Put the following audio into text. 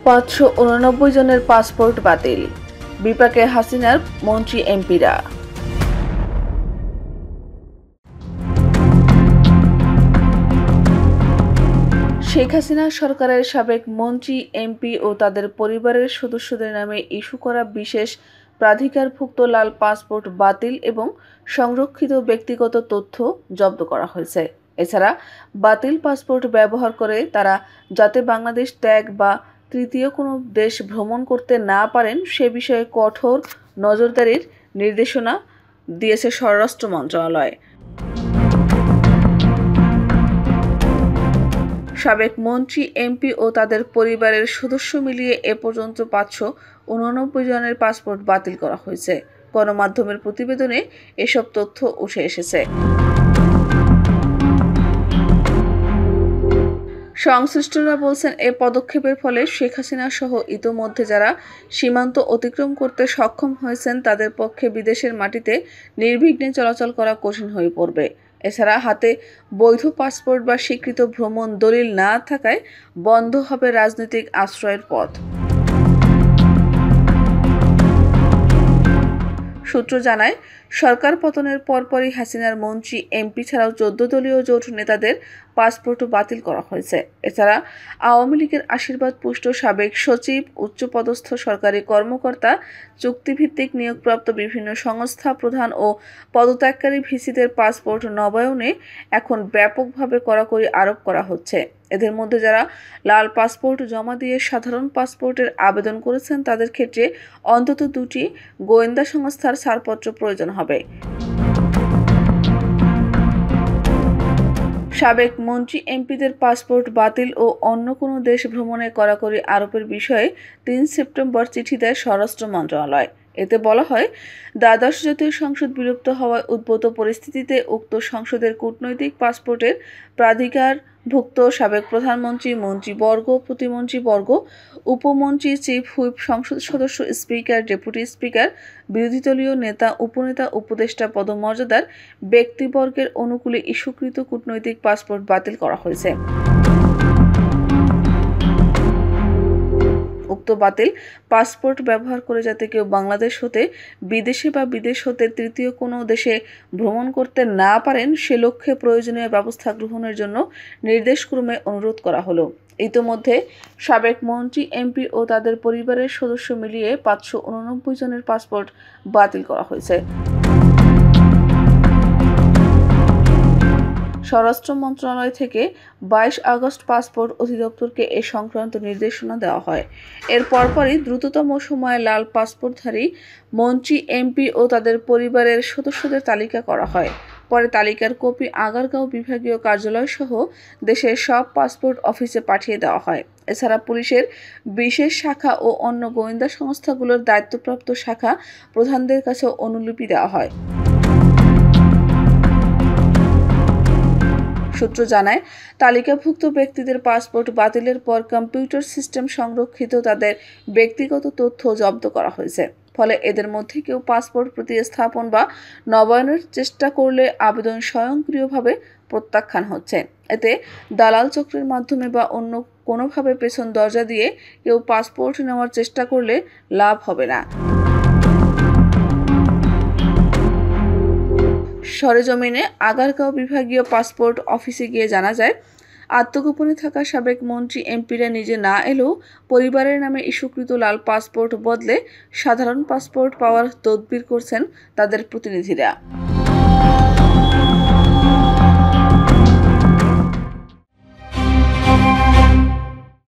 589 জনের পাসপোর্ট বাতিল, বিপাকে হাসিনার মন্ত্রী এমপিরা। শেখ হাসিনা সরকারের সাবেক মন্ত্রী, এমপি ও তাদের পরিবারের সদস্যদের নামে ইস্যু করা বিশেষ প্রাধিকারভুক্ত লাল পাসপোর্ট বাতিল এবং সংরক্ষিত ব্যক্তিগত তথ্য জব্দ করা হয়েছে। এছাড়া বাতিল পাসপোর্ট ব্যবহার করে তারা যাতে বাংলাদেশ ত্যাগ বা তৃতীয় কোনো দেশ ভ্রমণ করতে না পারেন সে বিষয়ে কঠোর নজরদারির নির্দেশনা দিয়েছে স্বরাষ্ট্র মন্ত্রণালয়। সাবেক মন্ত্রী, এমপি ও তাদের পরিবারের সদস্য মিলিয়ে এ পর্যন্ত 589 জনের পাসপোর্ট বাতিল করা হয়েছে। গণমাধ্যমের প্রতিবেদনে এসব তথ্য উঠে এসেছে। সংশ্লিষ্টরা বলছেন, এ পদক্ষেপের ফলে শেখ হাসিনা সহ ইতোমধ্যে যারা সীমান্ত অতিক্রম করতে সক্ষম হয়েছেন তাদের পক্ষে বিদেশের মাটিতে নির্বিঘ্নে চলাচল করা কঠিন হয়ে পড়বে। এছাড়া হাতে বৈধ পাসপোর্ট বা স্বীকৃত ভ্রমণ দলিল না থাকায় বন্ধ হবে রাজনৈতিক আশ্রয়ের পথ। সূত্র জানায়, সরকার পতনের পরপরই হাসিনার মন্ত্রী, এমপি ছাড়াও 14 দলীয় জোট নেতাদের পাসপোর্টও বাতিল করা হয়েছে। এছাড়া আওয়ামী লীগের আশীর্বাদ পুষ্ট সাবেক সচিব, উচ্চপদস্থ সরকারি কর্মকর্তা, চুক্তিভিত্তিক নিয়োগপ্রাপ্ত বিভিন্ন সংস্থা প্রধান ও পদত্যাগকারী ভিসিদের পাসপোর্ট নবায়নে এখন ব্যাপকভাবে কড়াকড়ি আরোপ করা হচ্ছে। এদের মধ্যে যারা লাল পাসপোর্ট জমা দিয়ে সাধারণ পাসপোর্টের আবেদন করেছেন তাদের ক্ষেত্রে অন্তত 2টি গোয়েন্দা সংস্থার ছাড়পত্র প্রয়োজন হবে। সাবেক মন্ত্রী, এমপিদের পাসপোর্ট বাতিল ও অন্য কোনো দেশ ভ্রমণে কড়াকড়ি আরোপের বিষয়ে 3 সেপ্টেম্বর চিঠি দেয় স্বরাষ্ট্র মন্ত্রণালয়। এতে বলা হয়, দ্বাদশ জাতীয় সংসদ বিলুপ্ত হওয়ায় উদ্ভূত পরিস্থিতিতে উক্ত সংসদের কূটনৈতিক পাসপোর্টের প্রাধিকারভুক্ত সাবেক প্রধানমন্ত্রী, মন্ত্রীবর্গ, প্রতিমন্ত্রীবর্গ, উপমন্ত্রী, চিফ হুইপ, সংসদ সদস্য, স্পিকার, ডেপুটি স্পিকার, বিরোধী দলীয় নেতা, উপনেতা, উপদেষ্টা পদমর্যাদার ব্যক্তিবর্গের অনুকূলে ইস্যুকৃত কূটনৈতিক পাসপোর্ট বাতিল করা হয়েছে। উক্ত বাতিল পাসপোর্ট ব্যবহার করে যাতে কেউ বাংলাদেশ হতে বিদেশে বা বিদেশ হতে তৃতীয় কোনো দেশে ভ্রমণ করতে না পারেন সে লক্ষ্যে প্রয়োজনীয় ব্যবস্থা গ্রহণের জন্য নির্দেশক্রমে অনুরোধ করা হলো। ইতোমধ্যে সাবেক মন্ত্রী, এমপি ও তাদের পরিবারের সদস্য মিলিয়ে 589 জনের পাসপোর্ট বাতিল করা হয়েছে। স্বরাষ্ট্র মন্ত্রণালয় থেকে 22 আগস্ট পাসপোর্ট অধিদপ্তরকে এ সংক্রান্ত নির্দেশনা দেওয়া হয়। এর পরপরই দ্রুততম সময়ে লাল পাসপোর্টধারী মন্ত্রী, এমপি ও তাদের পরিবারের সদস্যদের তালিকা করা হয়। পরে তালিকার কপি আগারগাঁও বিভাগীয় কার্যালয় সহ দেশের সব পাসপোর্ট অফিসে পাঠিয়ে দেওয়া হয়। এছাড়া পুলিশের বিশেষ শাখা ও অন্য গোয়েন্দা সংস্থাগুলোর দায়িত্বপ্রাপ্ত শাখা প্রধানদের কাছে অনুলিপি দেওয়া হয়। সূত্র জানায়, তালিকাভুক্ত ব্যক্তিদের পাসপোর্ট বাতিলের পর কম্পিউটার সিস্টেম সংরক্ষিত তাদের ব্যক্তিগত তথ্য জব্দ করা হয়েছে। ফলে এদের মধ্যে কেউ পাসপোর্ট প্রতিস্থাপন বা নবায়নের চেষ্টা করলে আবেদন স্বয়ংক্রিয়ভাবে প্রত্যাখ্যান হচ্ছে। এতে দালাল চক্রের মাধ্যমে বা অন্য কোনোভাবে পেছন দরজা দিয়ে কেউ পাসপোর্ট নেওয়ার চেষ্টা করলে লাভ হবে না। সরেজমিনে আগারগাঁও বিভাগীয় পাসপোর্ট অফিসে গিয়ে জানা যায়, আত্মগোপনে থাকা সাবেক মন্ত্রী, এমপিরা নিজে না এলেও পরিবারের নামে ইস্যুকৃত লাল পাসপোর্ট বদলে সাধারণ পাসপোর্ট পাওয়ার তদবির করছেন তাদের প্রতিনিধিরা।